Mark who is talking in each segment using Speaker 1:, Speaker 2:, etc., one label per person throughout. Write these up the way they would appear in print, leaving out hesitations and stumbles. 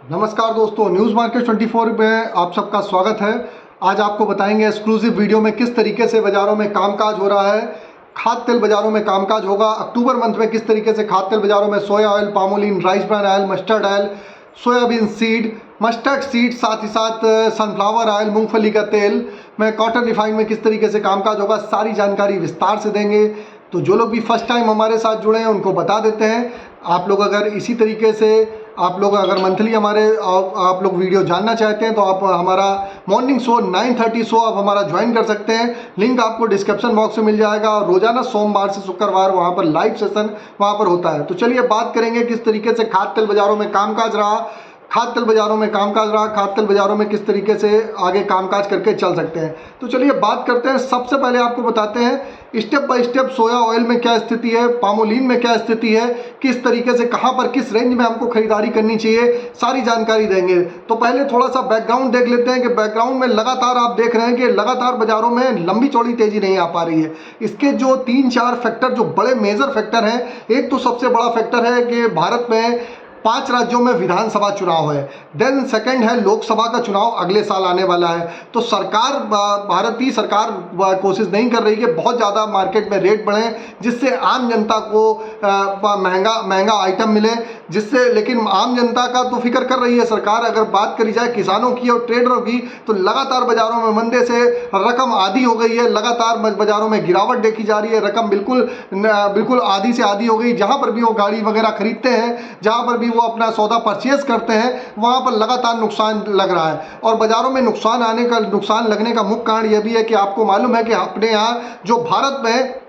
Speaker 1: नमस्कार दोस्तों, news market 24 में आप सबका स्वागत है। आज आपको बताएंगे एक्सक्लूसिव वीडियो में किस तरीके से बाज़ारों में कामकाज हो रहा है। खाद्य तेल बाज़ारों में कामकाज होगा। अक्टूबर मंथ में किस तरीके से खाद्य तेल बाज़ारों में सोया oil, palmolein, rice bran oil, mustard oil, soybean seed, mustard seed, साथ ही साथ सनफ्लावर ऑयल, मूंगफली का तेल में, कॉटन रिफाइंड में किस तरीके से कामकाज होगा, सारी जानकारी विस्तार से देंगे। तो जो लोग भी फर्स्ट टाइम हमारे साथ जुड़े हैं उनको बता देते हैं। आप लोग अगर इसी तरीके से आप लोग अगर मंथली हमारे आप लोग वीडियो जानना चाहते हैं तो आप हमारा मॉर्निंग शो 9:30 शो आप हमारा ज्वाइन कर सकते हैं। लिंक आपको डिस्क्रिप्शन बॉक्स में मिल जाएगा। और रोजाना सोमवार से शुक्रवार वहाँ पर लाइव सेशन वहाँ पर होता है। तो चलिए बात करेंगे किस तरीके से खाद्य तेल बाज़ारों में कामकाज रहा। खाद्य तेल बाज़ारों में कामकाज रहा, खाद्य तेल बाज़ारों में किस तरीके से आगे कामकाज करके चल सकते हैं। तो चलिए बात करते हैं। सबसे पहले आपको बताते हैं step by step soya oil में क्या स्थिति है, पामोलिन में क्या स्थिति है, किस तरीके से कहाँ पर किस रेंज में हमको खरीदारी करनी चाहिए, सारी जानकारी देंगे। तो पहले थोड़ा सा बैकग्राउंड देख लेते हैं कि बैकग्राउंड में लगातार आप देख रहे हैं कि लगातार बाज़ारों में लंबी चौड़ी तेज़ी नहीं आ पा रही है। इसके जो 3-4 फैक्टर जो बड़े मेजर फैक्टर हैं, एक तो सबसे बड़ा फैक्टर है कि भारत में 5 राज्यों में विधानसभा चुनाव है। देन सेकंड है लोकसभा का चुनाव अगले साल आने वाला है। तो सरकार भारतीय सरकार कोशिश नहीं कर रही कि बहुत ज़्यादा मार्केट में रेट बढ़े जिससे आम जनता को महंगा आइटम मिले, जिससे लेकिन आम जनता का तो फिक्र कर रही है सरकार। अगर बात करी जाए किसानों की और ट्रेडरों की तो लगातार बाज़ारों में मंदे से रकम आधी हो गई है। लगातार बाज़ारों में गिरावट देखी जा रही है। रकम बिल्कुल आधी से आधी हो गई। जहाँ पर भी वो गाड़ी वगैरह खरीदते हैं, जहाँ पर भी वो अपना सौदा परचेज करते हैं, वहाँ पर लगातार नुकसान लग रहा है। और बाज़ारों में नुकसान लगने का मुख्य कारण यह भी है कि आपको मालूम है कि अपने यहाँ जो भारत में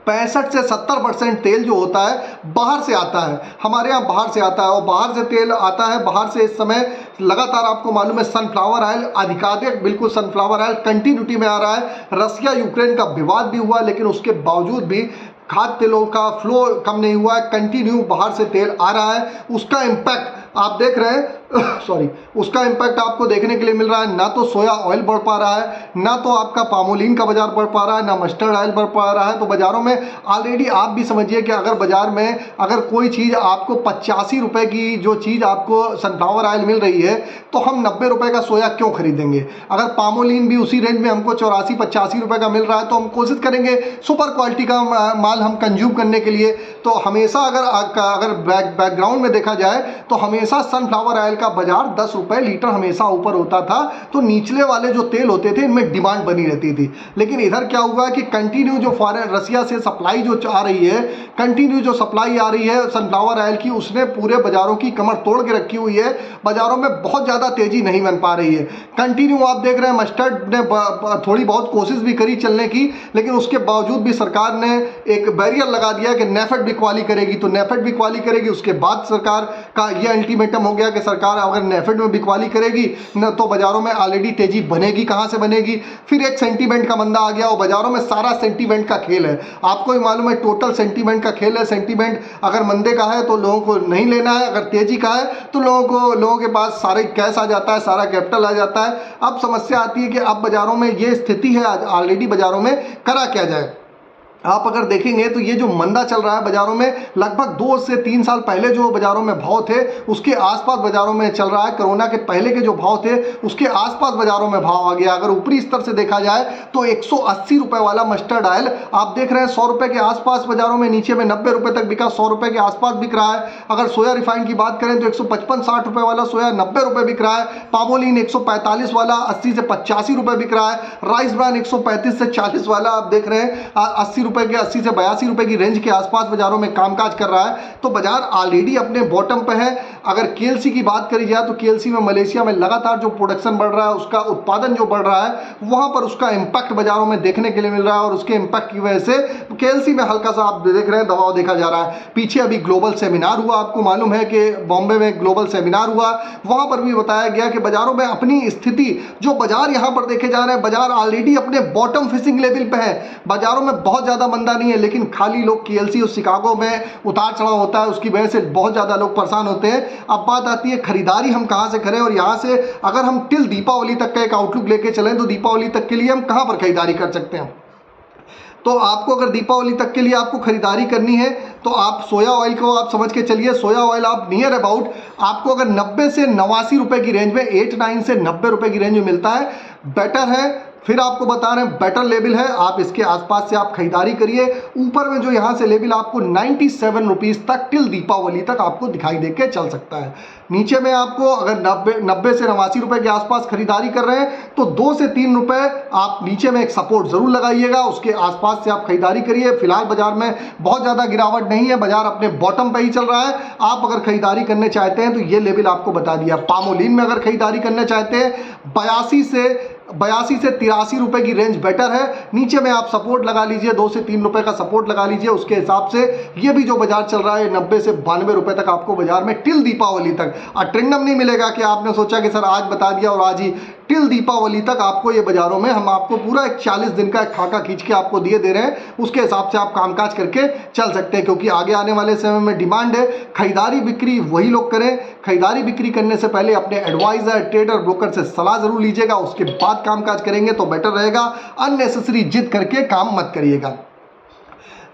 Speaker 1: 65 से 70% तेल जो होता है बाहर से आता है। हमारे यहाँ बाहर से आता है और बाहर से तेल आता है। बाहर से इस समय लगातार आपको मालूम है सनफ्लावर ऑयल अधिकाधिक, बिल्कुल सनफ्लावर ऑयल कंटिन्यूटी में आ रहा है। रसिया यूक्रेन का विवाद भी हुआ लेकिन उसके बावजूद भी खाद्य तेलों का फ्लो कम नहीं हुआ है। कंटिन्यू बाहर से तेल आ रहा है। उसका इम्पैक्ट आप देख रहे हैं सॉरी, उसका इम्पैक्ट आपको देखने के लिए मिल रहा है। ना तो सोया ऑयल बढ़ पा रहा है, ना तो आपका पामोलिन का बाजार बढ़ पा रहा है, ना मस्टर्ड ऑयल बढ़ पा रहा है। तो बाज़ारों में ऑलरेडी आप भी समझिए कि अगर बाज़ार में अगर कोई चीज़ आपको 85 रुपये की जो चीज़ आपको सनफ्लावर ऑयल मिल रही है तो हम 90 रुपये का सोया क्यों खरीदेंगे। अगर पामोलिन भी उसी रेंज में हमको 84-85 रुपये का मिल रहा है तो हम कोशिश करेंगे सुपर क्वालिटी का माल हम कंज्यूम करने के लिए। तो हमेशा अगर बैकग्राउंड में देखा जाए तो हमेशा सनफ्लावर ऑयल का बाजार 10 रुपये लीटर हमेशा ऊपर होता था। तो निचले वाले जो तेल होते थे इनमें डिमांड बनी रहती थी। लेकिन इधर क्या हुआ कि कंटिन्यू जो फॉरेन रसिया से सप्लाई जो आ रही है, कंटिन्यू जो सप्लाई आ रही है सनफ्लावर ऑयल की, उसने पूरे बाजारों की कमर तोड़ के रखी हुई है। बाजारों में बहुत ज़्यादा तेजी नहीं बन पा रही है। कंटिन्यू आप देख रहे हैं मस्टर्ड ने थोड़ी बहुत कोशिश भी करी चलने की, लेकिन उसके बावजूद भी सरकार ने एक बैरियर लगा दिया कि नेफेड भी क्वाली करेगी। तो नेफेड भी क्वाली करेगी, उसके बाद सरकार का यह अल्टीमेटम हो गया कि सरकार अगर नेफेड में बिकवाली करेगी न तो बाजारों में ऑलरेडी तेजी बनेगी। कहां से बनेगी? फिर एक सेंटीमेंट का मंदा आ गया और बाजारों में सारा सेंटीमेंट का खेल है। आपको ही मालूम है टोटल सेंटीमेंट का खेल है। सेंटीमेंट अगर मंदे का है तो लोगों को नहीं लेना है, अगर तेजी का है तो लोगों के पास सारे कैश आ जाता है, सारा कैपिटल आ जाता है। अब समस्या आती है कि अब बाजारों में ये स्थिति है, ऑलरेडी बाजारों में करा क्या जाए। आप अगर देखेंगे तो ये जो मंदा चल रहा है बाजारों में, लगभग 2 से 3 साल पहले जो बाजारों में भाव थे उसके आसपास बाजारों में चल रहा है। कोरोना के पहले के जो भाव थे उसके आसपास बाजारों में भाव आ गया। अगर ऊपरी स्तर से देखा जाए तो 180 रुपये वाला मस्टर्ड ऑयल आप देख रहे हैं 100 रुपये के आसपास बाजारों में, नीचे में 90 रुपये तक बिका, 100 रुपये के आसपास बिक रहा है। अगर सोया रिफाइंड की बात करें तो 155-60 रुपये वाला सोया 90 रुपये बिक रहा है। पामोलिन 145 वाला 80 से 85 रुपये बिक रहा है। राइस ब्रान 135 से 40 वाला आप देख रहे हैं 80 से 82 रुपए की रेंज के आसपास बाजारों में कामकाज कर रहा है। तो बाजार ऑलरेडी अपने बॉटम पे है। अगर केएलसी की बात करी जाए तो केएलसी में मलेशिया में लगातार जो प्रोडक्शन बढ़ रहा है, उसका उत्पादन जो बढ़ रहा है, वहां पर उसका इंपैक्ट बाजारों में देखने के लिए मिल रहा है। और उसके इंपैक्ट की वजह से केएलसी में हल्का सा आप देख रहे हैं दबाव देखा जा रहा है। पीछे अभी ग्लोबल सेमिनार हुआ, आपको मालूम है कि बॉम्बे में ग्लोबल सेमिनार हुआ, वहां पर भी बताया गया कि बाजारों में अपनी स्थिति जो बाजार यहां पर देखे जा रहे हैं, बाजार ऑलरेडी अपने बॉटम फिशिंग लेवल पे है। बाजारों में बहुत ज्यादा मंदा नहीं है, लेकिन खाली लोग केएलसी और शिकागो में उतार चढ़ाव होता है, उसकी वजह से बहुत ज़्यादा लोग परेशान होते हैं। अब बात आती है खरीदारी हम कहाँ से करें, और यहाँ से अगर हम टिल दीपावली तक का एक आउटलुक लेके चलें तो दीपावली तक के लिए हम कहाँ पर खरीदारी कर सकते हैं। तो आपको अगर दीपावली तक के लिए आपको खरीदारी करनी है तो आप सोया ऑयल को आप समझ के चलिए, सोया ऑयल आप नियर अबाउट आपको अगर 90 से 89 रुपए की रेंज में, 8-9 से 90 रुपए की रेंज में मिलता है, बेटर है। फिर आपको बता रहे हैं बेटर लेवल है, आप इसके आसपास से आप खरीदारी करिए। ऊपर में जो यहाँ से लेवल आपको 97 रुपीज़ तक टिल दीपावली तक आपको दिखाई दे के चल सकता है। नीचे में आपको अगर 90 से 89 रुपए के आसपास खरीदारी कर रहे हैं तो 2 से 3 रुपए आप नीचे में एक सपोर्ट जरूर लगाइएगा, उसके आसपास से आप खरीदारी करिए। फिलहाल बाजार में बहुत ज़्यादा गिरावट नहीं है, बाजार अपने बॉटम पे ही चल रहा है। आप अगर खरीदारी करने चाहते हैं तो ये लेवल आपको बता दिया। पामोलिन में अगर खरीदारी करने चाहते हैं 82 से 83 रुपए की रेंज बेटर है। नीचे में आप सपोर्ट लगा लीजिए, 2 से 3 रुपए का सपोर्ट लगा लीजिए। उसके हिसाब से ये भी जो बाजार चल रहा है 90 से 92 रुपए तक आपको बाजार में टिल दीपावली तक ट्रेंडम नहीं मिलेगा कि आपने सोचा कि सर आज बता दिया और आज ही टिल दीपावली तक आपको ये बाजारों में हम आपको पूरा एक 40 दिन का एक खाका खींच के आपको दिए दे रहे हैं। उसके हिसाब से आप कामकाज करके चल सकते हैं, क्योंकि आगे आने वाले समय में डिमांड है। खरीदारी बिक्री वही लोग करें। खरीदारी बिक्री करने से पहले अपने एडवाइजर, ट्रेडर, ब्रोकर से सलाह जरूर लीजिएगा, उसके बाद कामकाज करेंगे तो बेटर रहेगा। अननेसेसरी जिद करके काम मत करिएगा।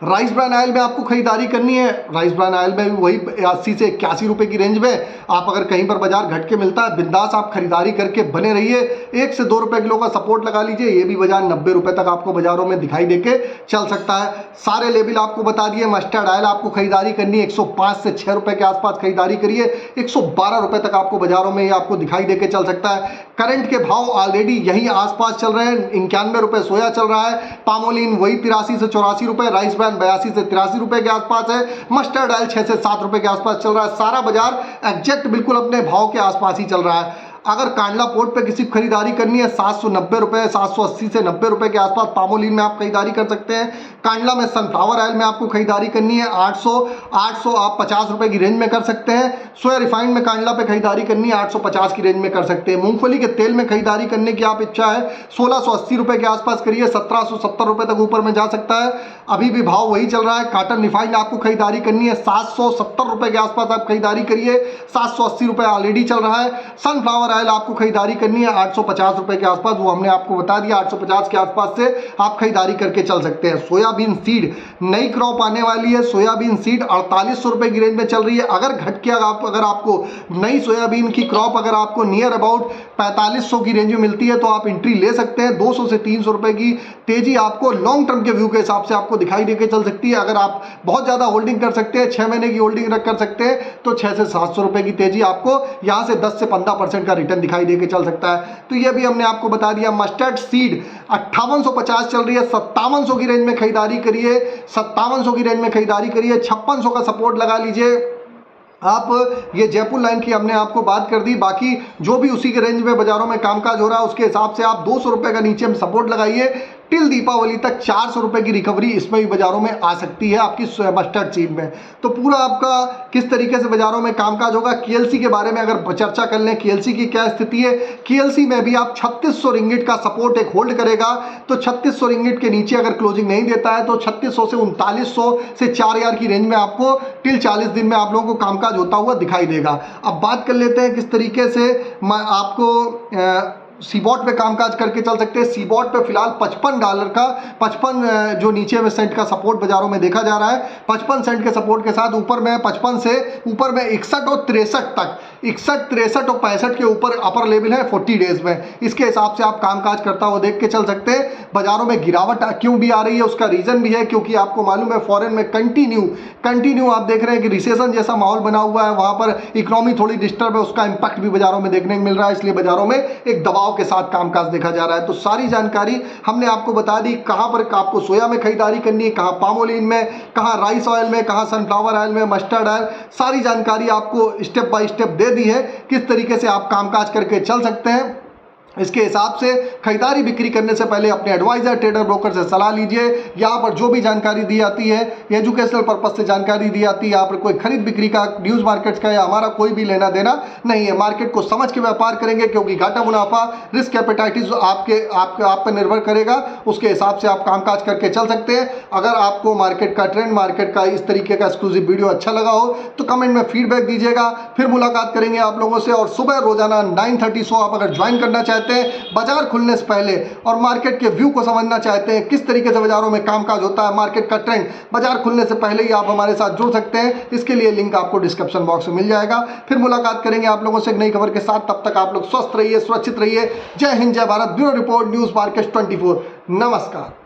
Speaker 1: राइस ब्रान ऑयल में आपको खरीदारी करनी है, राइस ब्रान ऑयल में भी वही 80 से 81 रुपए की रेंज में आप अगर कहीं पर बाजार घट के मिलता है बिंदास आप खरीदारी करके बने रहिए। 1 से 2 रुपए किलो का सपोर्ट लगा लीजिए, ये भी बाजार 90 रुपए तक आपको बाजारों में दिखाई देके चल सकता है। सारे लेवल आपको बता दिए। मस्टर्ड ऑयल आपको खरीदारी करनी है 105 से 6 रुपए के आसपास खरीदारी करिए, 112 रुपए तक आपको बाजारों में ये आपको दिखाई देके चल सकता है। करंट के भाव ऑलरेडी यही आसपास चल रहे हैं। 91 रुपए सोया चल रहा है, पामोलिन वही 83 से 84 रुपए, राइस ब्रान 82 से 83 रुपए के आसपास है, मस्टर्ड ऑयल 6 से 7 रुपए के आसपास चल रहा है। सारा बाजार एग्जैक्ट बिल्कुल अपने भाव के आसपास ही चल रहा है। अगर कांडला पोर्ट पे किसी को खरीदारी करनी है 790 रुपए, 780 से 90 रुपए के आसपास पामोलिन में आप खरीदारी कर सकते हैं। कांडला में सनफ्लावर ऑयल में आपको खरीदारी करनी है 800 आप 50 रुपए की रेंज में कर सकते हैं। सोया रिफाइंड में कांडला पे खरीदारी करनी है 850 की रेंज में कर सकते हैं। मूंगफली के तेल में खरीदारी करने की आप इच्छा है 1680 रुपए के आसपास करिए, 1770 रुपए तक ऊपर में जा सकता है, अभी भी भाव वही चल रहा है। कॉटन रिफाइंड आपको खरीदारी करनी है 770 रुपए के आसपास आप खरीदारी करिए, 780 रुपए ऑलरेडी चल रहा है। सनफ्लावर ऑयल आपको खरीदारी करनी है 850 रुपए के आसपास, वो हमने आपको बता दिया 850 के आसपास से आप खरीदारी करके चल सकते हैं। सोयाबीन सीड नई क्रॉप आने वाली है, सोयाबीन सीड 4800 रुपए की रेंज में चल रही है। अगर घट के अगर आपको नई सोयाबीन की क्रॉप अगर आपको नियर अबाउट 4500 की रेंज में मिलती है तो आप एंट्री ले सकते हैं। 200 से 300 रुपए की तेजी आपको लॉन्ग टर्म के व्यू के हिसाब से आपको दिखाई देके चल सकती है। अगर आप बहुत ज्यादा होल्डिंग कर सकते हैं, 6 महीने की होल्डिंग कर सकते हैं तो 6 से 700 रुपए की तेजी आपको यहां से 10 से 15% का रिटर्न दिखाई देके चल सकता है। तो ये भी हमने आपको बता दिया। मस्टर्ड सीड 5850 चल रही है, 5700 की रेंज में खरीदारी करिए, 5700 की रेंज में खरीदारी करिए। 5600 का सपोर्ट लगा लीजिए आप। ये जयपुर लाइन की हमने आपको बात कर दी, बाकी जो भी उसी के रेंज में बाजारों में कामकाज हो रहा है उसके हिसाब से आप 200 रुपए का नीचे में सपोर्ट लगाइए। टिल दीपावली तक 400 रुपए की रिकवरी इसमें भी बाजारों में आ सकती है आपकी मस्टर्ड सीड में। तो पूरा आपका किस तरीके से बाजारों में कामकाज होगा। केएलसी के बारे में अगर चर्चा कर लें, केएलसी की क्या स्थिति है। केएलसी में भी आप 3600 रिंगिट का सपोर्ट एक होल्ड करेगा, तो 3600 रिंगिट के नीचे अगर क्लोजिंग नहीं देता है तो 3600 से 3900 से 4000 की रेंज में आपको टिल 40 दिन में आप लोगों को कामकाज होता हुआ दिखाई देगा। अब बात कर लेते हैं किस तरीके से आपको सीबॉट पे कामकाज करके चल सकते हैं। सीबॉट पे फिलहाल $55 का 55 जो नीचे में सेंट का सपोर्ट बाजारों में देखा जा रहा है। 55 सेंट के सपोर्ट के साथ ऊपर में 55 से ऊपर में 61 और 63 तक, 61, 63 और 65 के ऊपर अपर लेवल है 40 डेज में। इसके हिसाब से आप कामकाज करता हुआ देख के चल सकते हैं। बाजारों में गिरावट क्यों भी आ रही है उसका रीजन भी है, क्योंकि आपको मालूम है फॉरेन में कंटिन्यू आप देख रहे हैं कि रिसेशन जैसा माहौल बना हुआ है, वहां पर इकोनॉमी थोड़ी डिस्टर्ब है, उसका इंपैक्ट भी बाजारों में देखने को मिल रहा है। इसलिए बाजारों में एक दबाव के साथ कामकाज देखा जा रहा है। तो सारी जानकारी हमने आपको बता दी, कहां पर आपको सोया में खरीदारी करनी है, कहां पामोलिन में, कहां राइस ऑयल में, कहां सनफ्लावर ऑयल में, मस्टर्ड ऑयल, सारी जानकारी आपको स्टेप बाय स्टेप दे दी है किस तरीके से आप कामकाज करके चल सकते हैं। इसके हिसाब से खरीदारी बिक्री करने से पहले अपने एडवाइजर, ट्रेडर, ब्रोकर से सलाह लीजिए। यहाँ पर जो भी जानकारी दी जाती है एजुकेशनल पर्पस से जानकारी दी जाती है। यहाँ पर कोई खरीद बिक्री का, न्यूज़ मार्केट्स का या हमारा कोई भी लेना देना नहीं है। मार्केट को समझ के व्यापार करेंगे, क्योंकि घाटा मुनाफा, रिस्क कैपिटाइटिस आप पर निर्भर करेगा। उसके हिसाब से आप कामकाज करके चल सकते हैं। अगर आपको मार्केट का ट्रेंड, मार्केट का इस तरीके का एक्सक्लूसिव वीडियो अच्छा लगा हो तो कमेंट में फीडबैक दीजिएगा। फिर मुलाकात करेंगे आप लोगों से। और सुबह रोजाना 9:30 शो आप अगर ज्वाइन करना चाहते चाहते हैं बाजार खुलने से पहले और मार्केट के व्यू को समझना चाहते हैं, किस तरीके से बाजारों में कामकाज होता है, मार्केट का ट्रेंड, बाजार खुलने से पहले ही आप हमारे साथ जुड़ सकते हैं। इसके लिए लिंक आपको डिस्क्रिप्शन बॉक्स में मिल जाएगा। फिर मुलाकात करेंगे आप लोगों से एक नई खबर के साथ। तब तक आप लोग स्वस्थ रहिए, सुरक्षित रहिए। जय हिंद, जय Bharat. Bureau report, news market 24। नमस्कार।